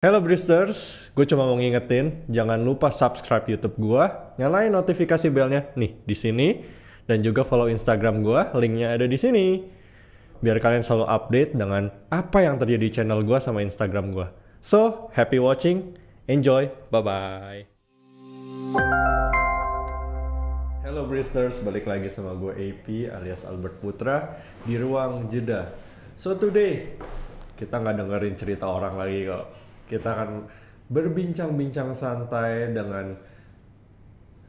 Hello Bristers, gue cuma mau ngingetin, jangan lupa subscribe YouTube gue, nyalain notifikasi belnya nih di sini, dan juga follow Instagram gue, linknya ada di sini. Biar kalian selalu update dengan apa yang terjadi di channel gue sama Instagram gue. So, happy watching, enjoy, bye-bye. Hello Bristers, balik lagi sama gue AP alias Albert Putra di Ruang Jeda. So today, kita nggak dengerin cerita orang lagi kok. Kita akan berbincang-bincang santai dengan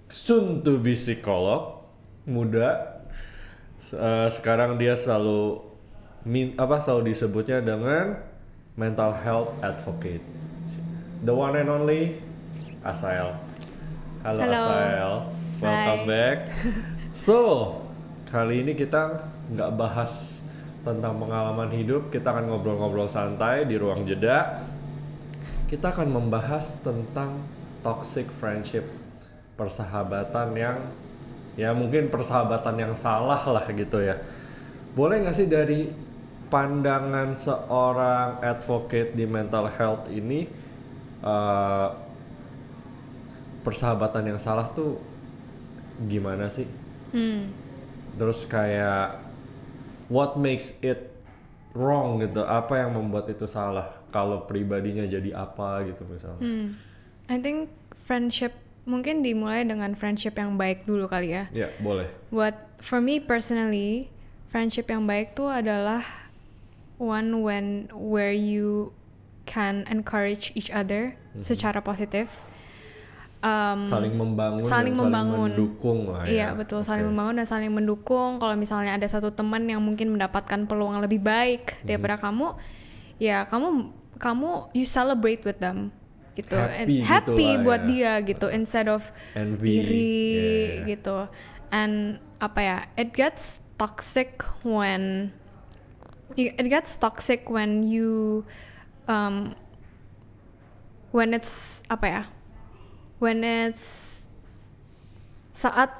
soon to be psikolog muda. Sekarang dia selalu disebutnya dengan mental health advocate. The one and only Asael. Halo. Asael, welcome back. So, kali ini kita nggak bahas tentang pengalaman hidup, kita akan ngobrol-ngobrol santai di Ruang Jeda. Kita akan membahas tentang toxic friendship, persahabatan yang mungkin persahabatan yang salah lah gitu ya. Boleh nggak sih dari pandangan seorang advocate di mental health ini, persahabatan yang salah tuh gimana sih? Terus kayak what makes it wrong gitu, apa yang membuat itu salah, kalau pribadinya jadi apa gitu misalnya. I think friendship mungkin dimulai dengan friendship yang baik dulu kali ya. Ya, boleh. For me personally, friendship yang baik tuh adalah one where you can encourage each other secara positif. Saling membangun saling mendukung lah ya. Iya betul, saling membangun dan saling mendukung. Kalau misalnya ada satu teman yang mungkin mendapatkan peluang yang lebih baik daripada kamu, ya kamu you celebrate with them gitu. Happy gitu buat ya. dia gitu, instead of envy, iri gitu. And it gets toxic when you when it's saat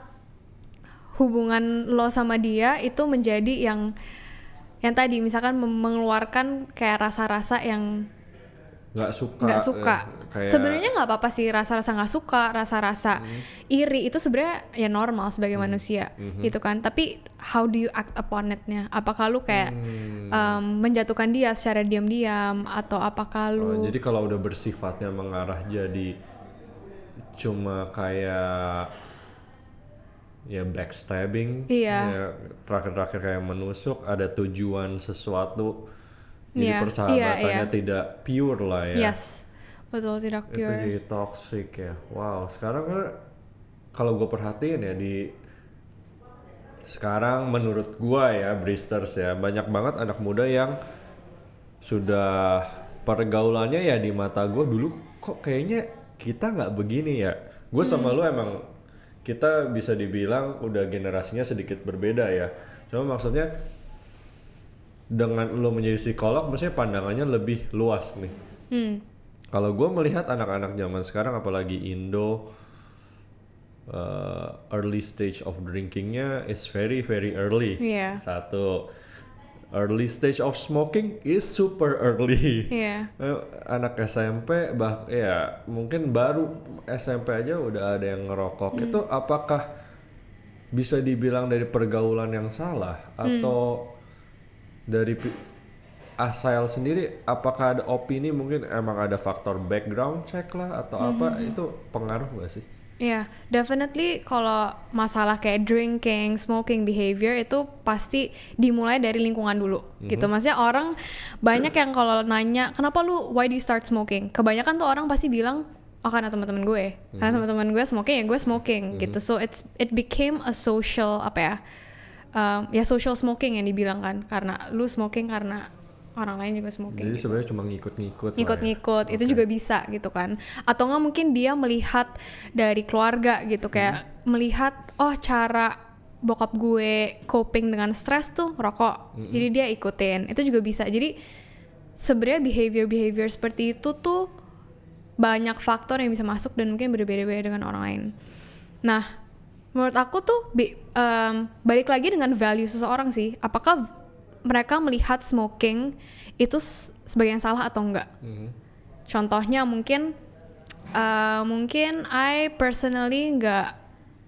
hubungan lo sama dia itu menjadi yang tadi misalkan mengeluarkan kayak rasa-rasa yang nggak suka. Kayak sebenarnya nggak apa-apa sih rasa-rasa nggak suka, rasa-rasa iri itu sebenarnya ya normal sebagai manusia gitu kan. Tapi how do you act upon it-nya? Apakah lu kayak menjatuhkan dia secara diam-diam, atau apakah lu jadi kalau udah bersifatnya mengarah jadi cuma kayak ya backstabbing, ya, terakhir-terakhir kayak menusuk, ada tujuan sesuatu, jadi persahabatannya tidak pure lah ya. Yes, betul, tidak pure. Itu jadi toxic ya. Wow, sekarang kan kalau gue perhatiin ya sekarang menurut gue ya Bristers ya, banyak banget anak muda yang sudah pergaulannya ya di mata gue dulu kok kayaknya kita nggak begini ya. Gue sama lu emang kita bisa dibilang udah generasinya sedikit berbeda ya. Cuma maksudnya dengan lu menjadi psikolog, maksudnya pandangannya lebih luas nih. Kalau gue melihat anak-anak zaman sekarang, apalagi Indo, early stage of drinkingnya is very very early. Satu, early stage of smoking is super early. Anak SMP mungkin baru SMP aja udah ada yang ngerokok. Itu apakah bisa dibilang dari pergaulan yang salah, atau dari Asael sendiri apakah ada opini mungkin emang ada faktor background check lah atau apa, itu pengaruh gak sih? Yeah, definitely kalau masalah kayak drinking, smoking behavior itu pasti dimulai dari lingkungan dulu gitu. Maksudnya orang banyak yang kalau nanya, kenapa lu, why do you start smoking? Kebanyakan tuh orang pasti bilang, oh karena teman-teman gue. Karena teman-teman gue smoking, ya gue smoking gitu. So it became a social, social smoking yang dibilang kan. Karena lu smoking karena orang lain juga smoking. Jadi sebenarnya cuma ngikut-ngikut ya. Itu juga bisa gitu kan. Atau nggak mungkin dia melihat dari keluarga gitu, kayak melihat cara bokap gue coping dengan stres tuh rokok, jadi dia ikutin. Itu juga bisa. Jadi sebenarnya behavior seperti itu tuh banyak faktor yang bisa masuk dan mungkin berbeda-beda dengan orang lain. Nah, menurut aku tuh balik lagi dengan value seseorang sih. Apakah mereka melihat smoking itu sebagai yang salah atau enggak. Contohnya mungkin I personally nggak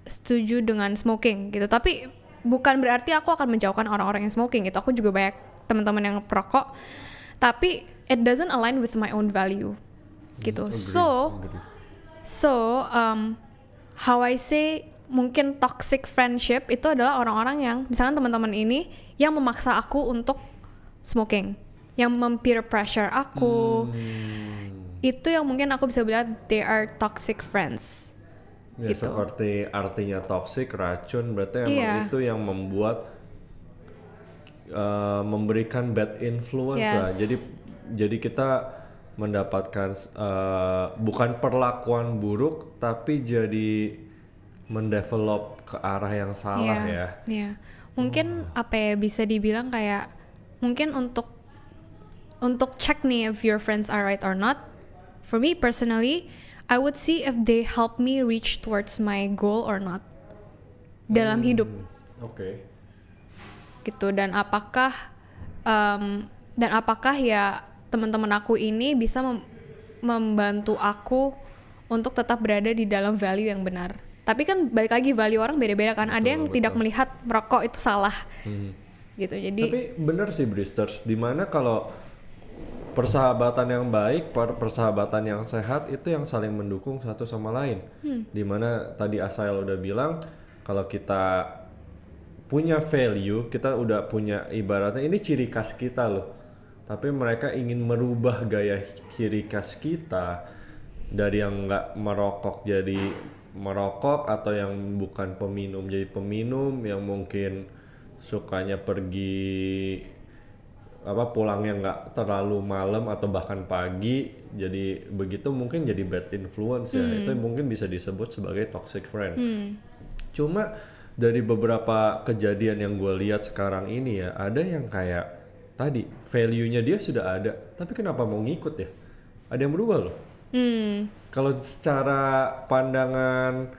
setuju dengan smoking gitu. Tapi bukan berarti aku akan menjauhkan orang-orang yang smoking gitu. Aku juga banyak teman-teman yang perokok. Tapi it doesn't align with my own value gitu. So how I say mungkin toxic friendship itu adalah orang-orang yang misalkan teman-teman ini yang memaksa aku untuk smoking, yang peer pressure aku. Itu yang mungkin aku bisa bilang they are toxic friends. Ya, gitu. Seperti artinya toxic, racun, berarti emang itu yang membuat memberikan bad influence lah. Jadi kita mendapatkan bukan perlakuan buruk, tapi jadi mendevelop ke arah yang salah ya. Iya. Mungkin apa ya bisa dibilang kayak mungkin untuk check nih if your friends are right or not. For me personally, I would see if they help me reach towards my goal or not dalam hidup. Oke. Gitu, dan apakah ya teman-teman aku ini bisa membantu aku untuk tetap berada di dalam value yang benar. Tapi kan balik lagi value orang beda-beda kan. Ada yang tidak melihat merokok itu salah. Gitu. Jadi tapi bener sih Bristers, dimana kalau persahabatan yang baik, persahabatan yang sehat itu yang saling mendukung satu sama lain. Dimana tadi Asael udah bilang kalau kita punya value, kita udah punya ibaratnya ini ciri khas kita loh. Tapi mereka ingin merubah gaya ciri khas kita dari yang nggak merokok jadi merokok, atau yang bukan peminum jadi peminum, yang mungkin sukanya pergi pulangnya nggak terlalu malam atau bahkan pagi, jadi begitu mungkin jadi bad influence ya. Itu mungkin bisa disebut sebagai toxic friend. Cuma dari beberapa kejadian yang gue lihat sekarang ini ya, ada yang kayak tadi value-nya dia sudah ada, tapi kenapa mau ngikut ya? Ada yang berubah loh. Kalau secara pandangan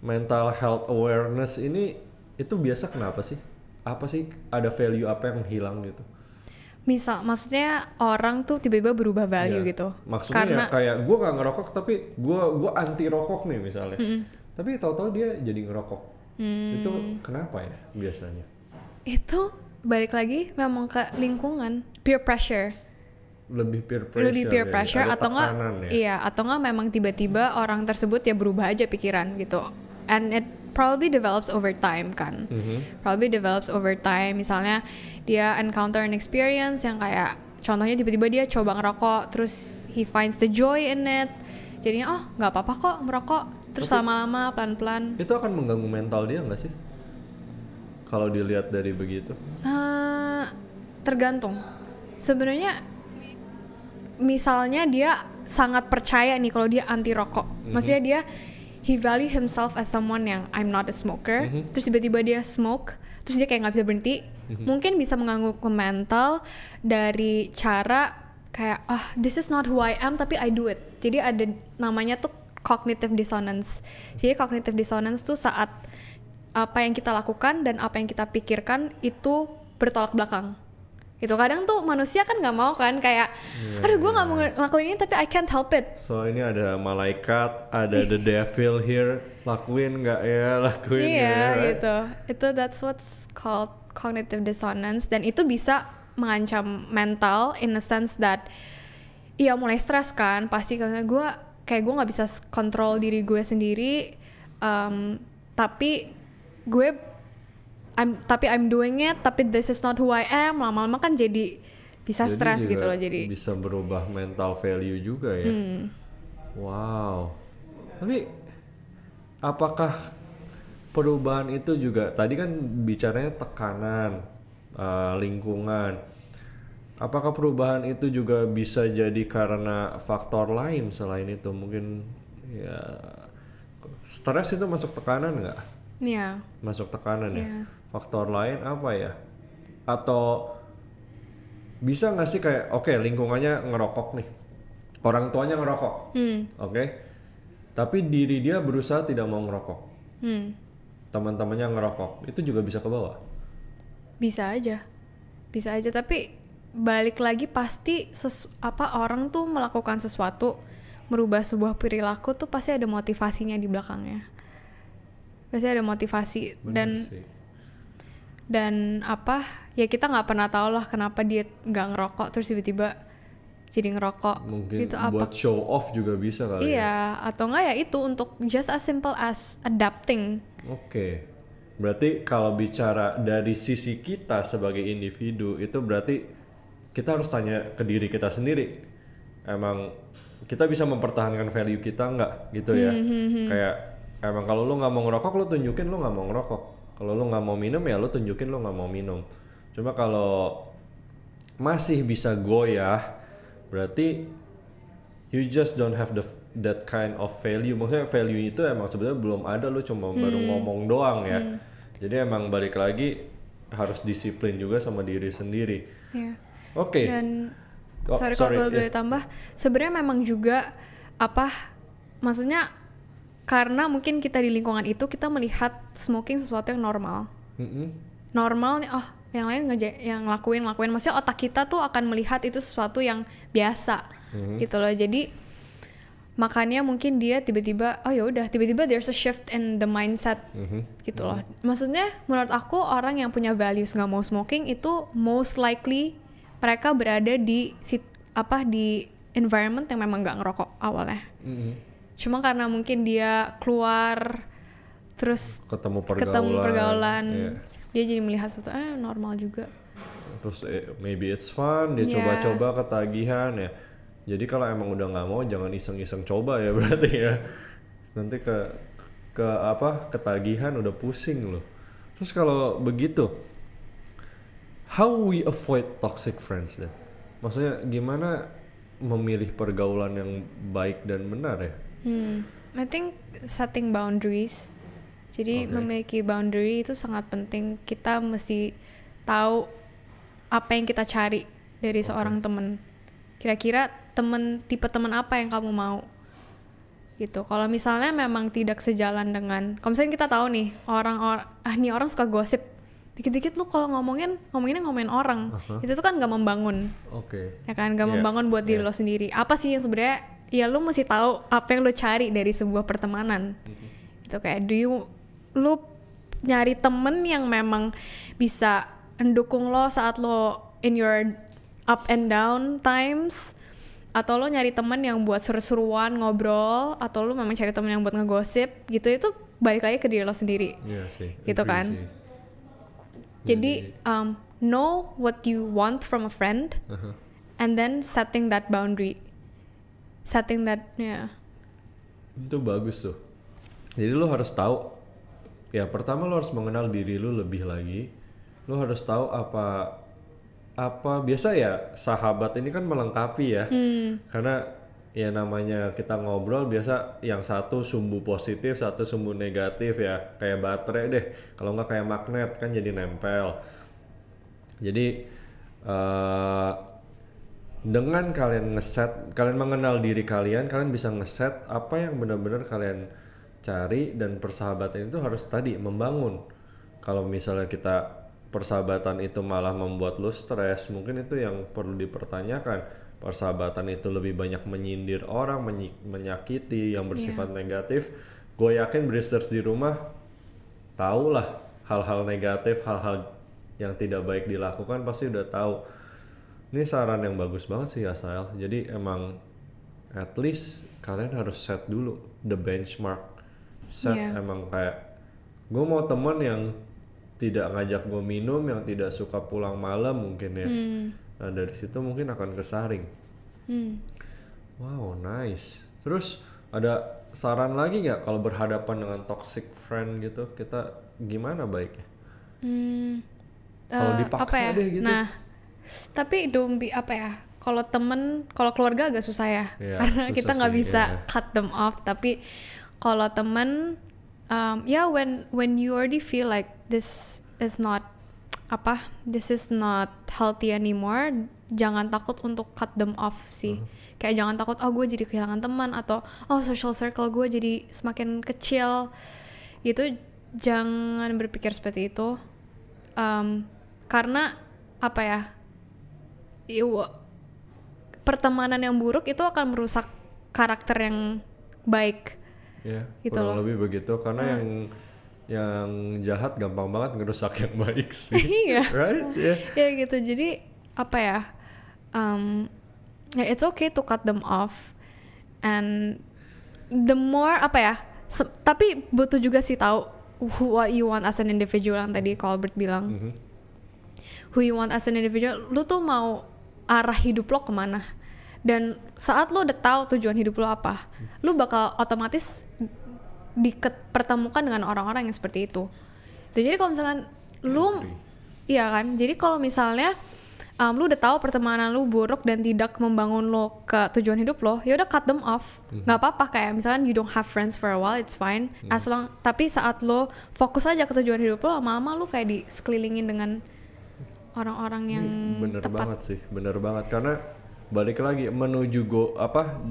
mental health awareness ini, itu biasa kenapa sih? Apa sih, ada value apa yang hilang gitu? maksudnya orang tuh tiba-tiba berubah value gitu. Maksudnya karena ya kayak gue gak ngerokok tapi gue anti rokok nih misalnya. Tapi tahu-tahu dia jadi ngerokok. Itu kenapa ya biasanya? Itu balik lagi memang ke lingkungan, peer pressure. Lebih peer pressure ya, atau enggak atau enggak memang tiba-tiba orang tersebut ya berubah aja pikiran gitu. And it probably develops over time kan. Probably develops over time. Misalnya dia encounter an experience yang kayak contohnya tiba-tiba dia coba ngerokok, terus he finds the joy in it. Jadinya nggak apa-apa kok merokok. Terus lama-lama pelan-pelan. Itu akan mengganggu mental dia nggak sih? Kalau dilihat dari begitu? Tergantung. Sebenarnya misalnya dia sangat percaya nih kalau dia anti rokok. Maksudnya he value himself as someone yang I'm not a smoker. Terus tiba-tiba dia smoke, terus dia kayak nggak bisa berhenti. Mungkin bisa mengganggu ke mental dari cara kayak this is not who I am tapi I do it. Jadi ada namanya tuh cognitive dissonance. Jadi cognitive dissonance tuh saat apa yang kita lakukan dan apa yang kita pikirkan itu bertolak belakang. Itu kadang tuh manusia kan nggak mau kan kayak aduh gue nggak mau ngelakuin ini tapi I can't help it. So ini ada malaikat, ada the devil here, lakuin nggak ya, lakuin ya, right? Gitu. Itu that's what's called cognitive dissonance, dan itu bisa mengancam mental in a sense that mulai stres kan, pasti karena gue nggak bisa kontrol diri gue sendiri, tapi I'm doing it, tapi this is not who I am. Lama-lama kan jadi bisa stres gitu loh, jadi bisa berubah mental value juga ya. Wow. Tapi apakah perubahan itu juga tadi kan bicaranya tekanan, lingkungan. Apakah perubahan itu juga bisa jadi karena faktor lain selain itu? Mungkin ya stres itu masuk tekanan nggak? Iya. Masuk tekanan ya. Faktor lain apa ya? Atau bisa nggak sih kayak lingkungannya ngerokok nih, orang tuanya ngerokok, tapi diri dia berusaha tidak mau ngerokok, teman-temannya ngerokok, itu juga bisa ke bawah? Bisa aja, tapi balik lagi pasti orang tuh melakukan sesuatu, merubah sebuah perilaku tuh pasti ada motivasinya di belakangnya. Pasti ada motivasi. Dan apa ya, kita nggak pernah tahu lah kenapa dia nggak ngerokok terus tiba-tiba jadi ngerokok. Mungkin gitu, buat show off juga bisa kali ya. Iya, atau enggak ya itu untuk just as simple as adapting. Oke. Berarti kalau bicara dari sisi kita sebagai individu, itu berarti kita harus tanya ke diri kita sendiri. Emang kita bisa mempertahankan value kita nggak gitu ya? Kayak emang kalau lu nggak mau ngerokok, lu tunjukin lu nggak mau ngerokok. Kalau lu nggak mau minum ya lu tunjukin lu nggak mau minum. Cuma kalau masih bisa goyah, berarti you just don't have that kind of value. Maksudnya value itu emang sebenarnya belum ada, lu cuma baru ngomong doang ya. Jadi emang balik lagi harus disiplin juga sama diri sendiri. Yeah. Oke. Dan sorry kalau boleh tambah, sebenarnya memang juga maksudnya karena mungkin kita di lingkungan itu kita melihat smoking sesuatu yang normal. Normal nih, yang lain yang lakuin, maksudnya otak kita tuh akan melihat itu sesuatu yang biasa gitu loh. Jadi makanya mungkin dia tiba-tiba tiba-tiba there's a shift in the mindset gitu loh. Maksudnya menurut aku orang yang punya values nggak mau smoking itu most likely mereka berada di environment yang memang nggak ngerokok awalnya. Cuma karena mungkin dia keluar terus ketemu pergaulan, dia jadi melihat sesuatu normal juga. Terus maybe it's fun, dia coba-coba ketagihan ya. Jadi kalau emang udah nggak mau jangan iseng-iseng coba ya berarti ya. Nanti ketagihan udah pusing loh. Terus kalau begitu, how we avoid toxic friends then? Maksudnya gimana memilih pergaulan yang baik dan benar ya? I think setting boundaries. Jadi memiliki boundary itu sangat penting. Kita mesti tahu apa yang kita cari dari seorang teman. Kira-kira tipe teman apa yang kamu mau? Gitu. Kalau misalnya memang tidak sejalan dengan, kalau misalnya kita tahu nih nih orang suka gosip. Dikit-dikit lu kalau ngomongin orang, itu tuh kan gak membangun. Ya kan, gak membangun buat diri lo sendiri. Apa sih yang sebenarnya ya lu mesti tahu apa yang lu cari dari sebuah pertemanan. Itu kayak lu nyari temen yang memang bisa mendukung lo saat lo in your up and down times, atau lo nyari temen yang buat seru-seruan ngobrol, atau lo memang cari temen yang buat ngegosip gitu. Itu balik lagi ke diri lo sendiri. Iya sih. Gitu kan. Jadi know what you want from a friend, and then setting that boundary. Itu bagus tuh. Jadi lo harus tahu, ya pertama lo harus mengenal diri lo lebih lagi. Lo harus tahu apa biasa ya, sahabat ini kan melengkapi ya. Karena ya namanya kita ngobrol biasa yang satu sumbu positif, satu sumbu negatif ya. Kayak baterai deh, kalau nggak kayak magnet kan jadi nempel. Jadi dengan kalian mengenal diri kalian bisa ngeset apa yang benar-benar kalian cari, dan persahabatan itu harus tadi membangun. Kalau misalnya kita persahabatan itu malah membuat lo stres, mungkin itu yang perlu dipertanyakan. Persahabatan itu lebih banyak menyindir orang, menyakiti, yang bersifat negatif. Gue yakin Bristers di rumah tahulah hal-hal negatif, hal-hal yang tidak baik dilakukan pasti udah tahu. Ini saran yang bagus banget sih Asael. Jadi emang at least kalian harus set dulu the benchmark. Emang kayak gue mau teman yang tidak ngajak gue minum, yang tidak suka pulang malam mungkin ya. Nah dari situ mungkin akan kesaring. Wow, nice. Terus ada saran lagi nggak kalau berhadapan dengan toxic friend gitu, kita gimana baiknya? Kalau dipaksa deh gitu. Nah, tapi don't be kalau keluarga agak susah ya, karena susah kita nggak bisa cut them off. Tapi kalau temen, when you already feel like this is not healthy anymore, jangan takut untuk cut them off sih. Kayak jangan takut, gue jadi kehilangan teman, atau social circle gue jadi semakin kecil. Itu jangan berpikir seperti itu, karena pertemanan yang buruk itu akan merusak karakter yang baik. Ya, Gitu kurang loh. lebih begitu karena yang jahat gampang banget ngerusak yang baik sih. Iya. Right? Yeah. Ya gitu, jadi apa ya, ya it's okay to cut them off, and the more apa ya, tapi butuh juga sih tahu what you want as an individual yang tadi Colbert bilang. Who you want as an individual, lu tuh mau arah hidup lo kemana, dan saat lo udah tahu tujuan hidup lo apa, lu bakal otomatis dipertemukan dengan orang-orang yang seperti itu. Jadi kalau misalkan lu, iya kan, jadi kalau misalnya lu udah tahu pertemanan lu buruk dan tidak membangun lo ke tujuan hidup lo, ya udah cut them off. Nggak apa-apa, kayak misalkan you don't have friends for a while, it's fine. As long, tapi saat lo fokus aja ke tujuan hidup lo, lama-lama lu kayak di sekelilingin dengan orang-orang yang Bener tepat. banget sih, bener banget karena balik lagi menuju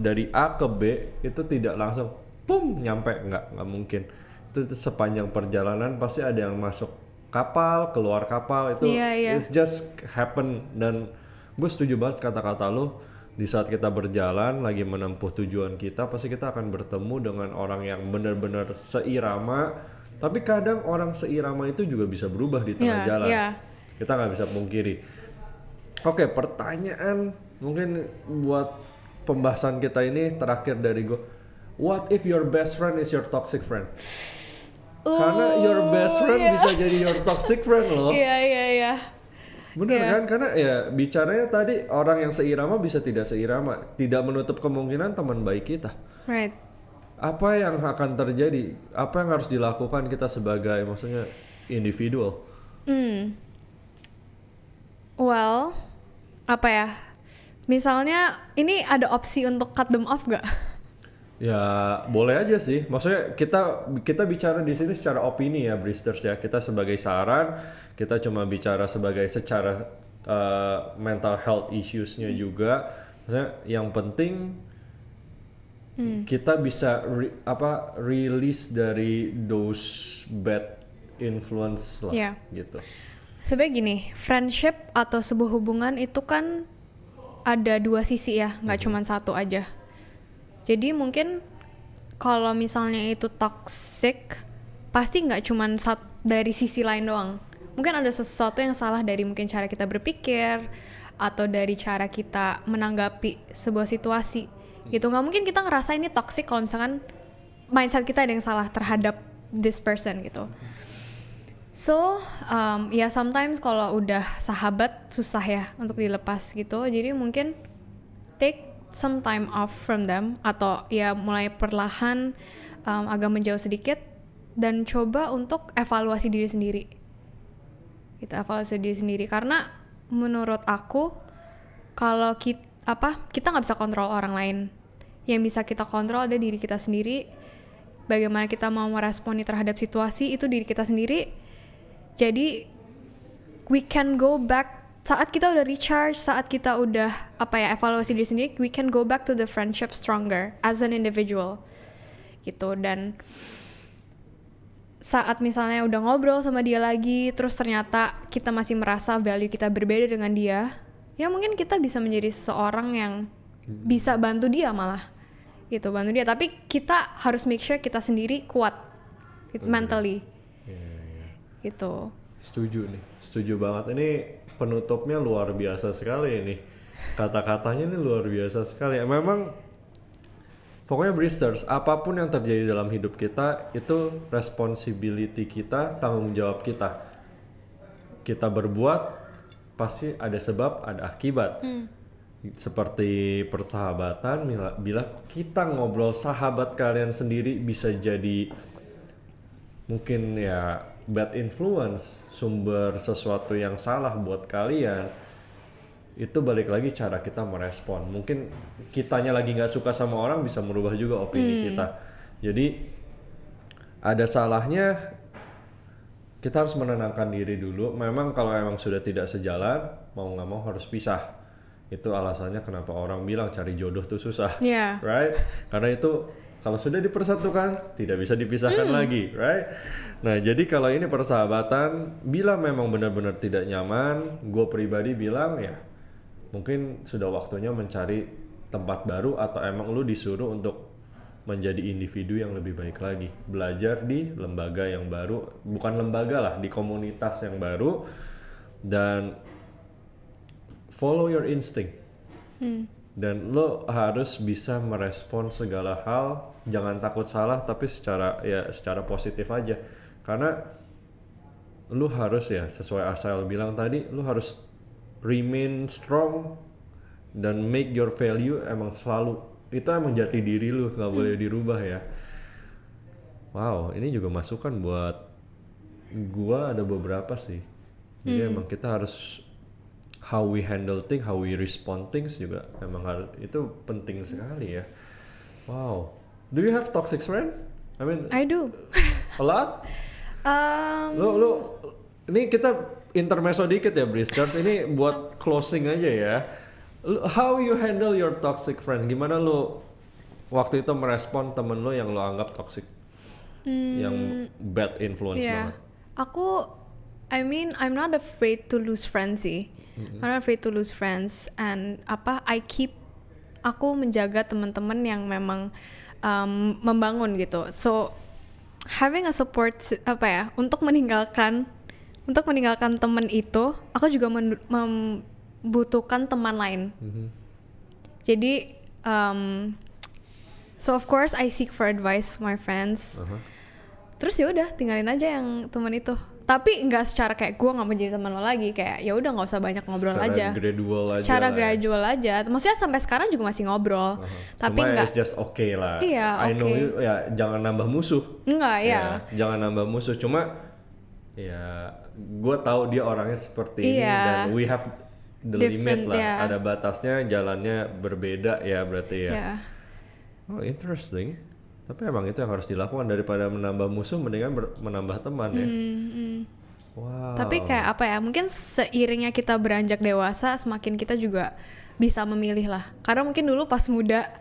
dari A ke B itu tidak langsung nyampe, nggak mungkin. Itu sepanjang perjalanan pasti ada yang masuk kapal, keluar kapal, itu it's just happen. Dan gue setuju banget kata-kata lo, di saat kita berjalan lagi menempuh tujuan kita, pasti kita akan bertemu dengan orang yang benar-benar seirama. Tapi kadang orang seirama itu juga bisa berubah di tengah jalan. Kita nggak bisa pungkiri. Oke, pertanyaan mungkin buat pembahasan kita ini terakhir dari gue. What if your best friend is your toxic friend? Karena your best friend bisa jadi your toxic friend loh. Iya. Bener kan? Karena ya bicaranya tadi orang yang seirama bisa tidak seirama. Tidak menutup kemungkinan teman baik kita. Right. Apa yang akan terjadi? Apa yang harus dilakukan kita sebagai maksudnya individual? Well, apa ya? Misalnya ini ada opsi untuk cut them off gak? Ya boleh aja sih. Maksudnya kita bicara di sini secara opini ya, Bristers ya. Kita sebagai saran, kita cuma bicara sebagai secara mental health issues-nya juga. Maksudnya yang penting kita bisa release dari those bad influence lah, gitu. Sebenarnya gini, friendship atau sebuah hubungan itu kan ada dua sisi ya, nggak cuma satu aja. Jadi mungkin kalau misalnya itu toxic, pasti nggak cuma dari sisi lain doang. Mungkin ada sesuatu yang salah dari mungkin cara kita berpikir atau dari cara kita menanggapi sebuah situasi. Gitu, nggak mungkin kita ngerasa ini toxic kalau misalkan mindset kita ada yang salah terhadap this person gitu. So, ya sometimes kalau udah sahabat susah ya untuk dilepas gitu. Jadi mungkin take some time off from them, atau ya mulai perlahan agak menjauh sedikit dan coba untuk evaluasi diri sendiri. Kita evaluasi diri sendiri karena menurut aku kalau kita nggak bisa kontrol orang lain. Yang bisa kita kontrol ada diri kita sendiri. Bagaimana kita mau meresponi terhadap situasi itu diri kita sendiri. Jadi we can go back saat kita udah recharge, saat kita udah evaluasi diri sendiri, we can go back to the friendship stronger as an individual gitu. Dan saat misalnya udah ngobrol sama dia lagi, terus ternyata kita masih merasa value kita berbeda dengan dia, ya mungkin kita bisa menjadi seseorang yang bisa bantu dia malah gitu, bantu dia. Tapi kita harus make sure kita sendiri kuat mentally gitu. Setuju banget. Ini penutupnya luar biasa sekali ini. Kata-katanya ini luar biasa sekali. Memang pokoknya Bristers, apapun yang terjadi dalam hidup kita itu responsibility kita, tanggung jawab kita. Kita berbuat pasti ada sebab, ada akibat. Seperti persahabatan, bila kita ngobrol sahabat kalian sendiri bisa jadi mungkin ya bad influence, sumber sesuatu yang salah buat kalian. Itu balik lagi cara kita merespon. Mungkin kitanya lagi nggak suka sama orang bisa merubah juga opini kita. Jadi ada salahnya kita harus menenangkan diri dulu. Memang kalau emang sudah tidak sejalan, mau nggak mau harus pisah. Itu alasannya kenapa orang bilang cari jodoh tuh susah, right? Karena itu kalau sudah dipersatukan tidak bisa dipisahkan lagi, right? Nah jadi kalau ini persahabatan, bila memang benar-benar tidak nyaman, gue pribadi bilang ya mungkin sudah waktunya mencari tempat baru atau emang lu disuruh untuk menjadi individu yang lebih baik lagi, belajar di lembaga yang baru, bukan lembaga lah, di komunitas yang baru, dan follow your instinct. Dan lo harus bisa merespon segala hal, jangan takut salah, tapi secara positif aja, karena lu harus ya sesuai Asael bilang tadi, lu harus remain strong dan make your value emang selalu itu emang jati diri lu, nggak boleh dirubah ya. Wow, ini juga masukan buat gua, ada beberapa sih. Jadi emang kita harus how we handle things, how we respond things juga emang harus, itu penting sekali ya. Wow, do you have toxic friend? I mean, I do. a lot. Lu ini kita intermezzo dikit ya, Bristers. Ini buat closing aja ya. How you handle your toxic friends? Gimana lu waktu itu merespon temen lu yang lu anggap toxic, yang bad influence banget? I mean, I'm not afraid to lose friends sih. I'm not afraid to lose friends, and aku menjaga teman-teman yang memang membangun gitu. So having a support untuk meninggalkan teman itu, aku juga membutuhkan teman lain. Jadi so of course I seek for advice from my friends. Terus ya udah tinggalin aja yang teman itu. Tapi nggak secara kayak gue nggak mau jadi teman lo lagi, kayak ya udah nggak usah banyak ngobrol aja. Secara gradual aja. Maksudnya sampai sekarang juga masih ngobrol. Tapi nggak. It's just okay lah. Iya, I know you, ya jangan nambah musuh. Enggak ya. Jangan nambah musuh. Cuma ya gue tahu dia orangnya seperti ini, dan we have the limit lah. Yeah. Ada batasnya, jalannya berbeda ya berarti ya. Yeah. Oh interesting. Tapi emang itu yang harus dilakukan, daripada menambah musuh mendingan menambah teman ya. Wow. Tapi kayak apa ya, mungkin seiringnya kita beranjak dewasa, semakin kita juga bisa memilih lah. Karena mungkin dulu pas muda,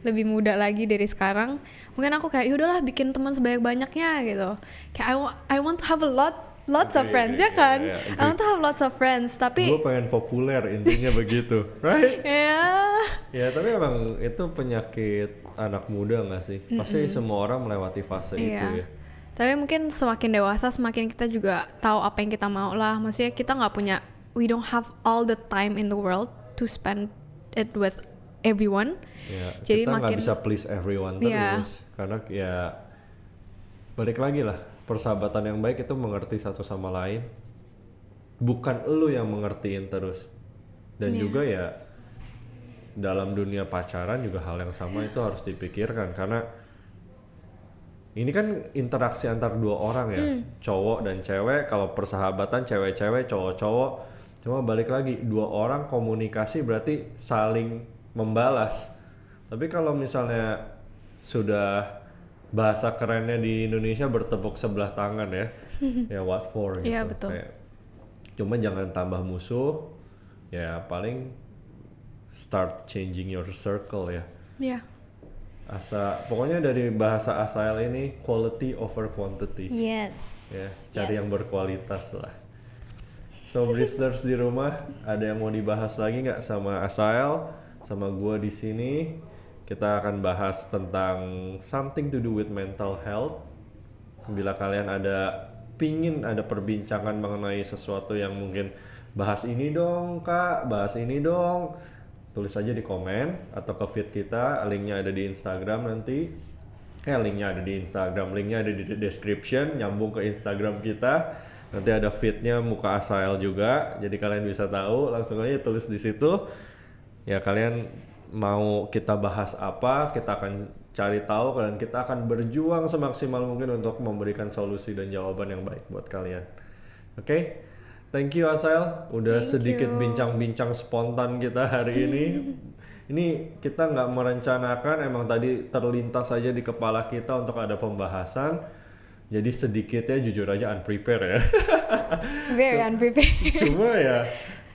lebih muda lagi dari sekarang, mungkin aku kayak yaudahlah bikin teman sebanyak-banyaknya gitu. Kayak I want to have lots of friends, ya kan? I want to have lots of friends, tapi gue pengen populer, intinya begitu, right? Ya tapi emang itu penyakit anak muda nggak sih? Pasti semua orang melewati fase itu ya. Tapi mungkin semakin dewasa, semakin kita juga tahu apa yang kita mau lah. Maksudnya kita nggak punya, we don't have all the time in the world to spend it with everyone. Ya, jadi kita makin nggak bisa please everyone terus, karena ya balik lagi lah, persahabatan yang baik itu mengerti satu sama lain, bukan elu yang mengertiin terus. Dan juga ya dalam dunia pacaran juga hal yang sama itu harus dipikirkan, karena ini kan interaksi antar dua orang ya, cowok dan cewek. Kalau persahabatan cewek-cewek, cowok-cowok, cuma balik lagi dua orang komunikasi berarti saling membalas. Tapi kalau misalnya sudah bahasa kerennya di Indonesia bertepuk sebelah tangan ya, ya what for gitu. Iya betul. Kayak, cuma jangan tambah musuh, ya paling start changing your circle ya. Iya. Pokoknya dari bahasa Asael ini quality over quantity. Yes. Ya, cari yang berkualitas lah. So Bristers di rumah, ada yang mau dibahas lagi nggak sama Asael, sama gue di sini? Kita akan bahas tentang something to do with mental health. Bila kalian pingin ada perbincangan mengenai sesuatu yang mungkin bahas ini dong kak, bahas ini dong, tulis aja di komen atau ke feed kita, linknya ada di Instagram nanti. Linknya ada di Instagram, linknya ada di description, nyambung ke Instagram kita. Nanti ada feednya muka Asael juga, jadi kalian bisa tahu, langsung aja tulis di situ. Ya kalian mau kita bahas apa, kita akan cari tahu, dan kita akan berjuang semaksimal mungkin untuk memberikan solusi dan jawaban yang baik buat kalian. Oke? Thank you Asael, udah sedikit bincang-bincang spontan kita hari ini. Ini kita nggak merencanakan, emang tadi terlintas aja di kepala kita untuk ada pembahasan. Jadi sedikitnya jujur aja unprepared ya. Very unprepared. Cuma ya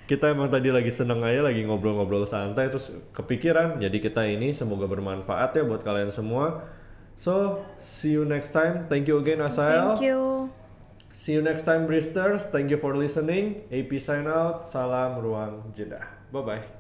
kita emang tadi lagi seneng aja, lagi ngobrol-ngobrol santai, terus kepikiran. Jadi kita ini semoga bermanfaat ya buat kalian semua. So, see you next time. Thank you again Asael. Thank you. See you next time Bristers. Thank you for listening. AP sign out. Salam Ruang Jeddah. Bye-bye.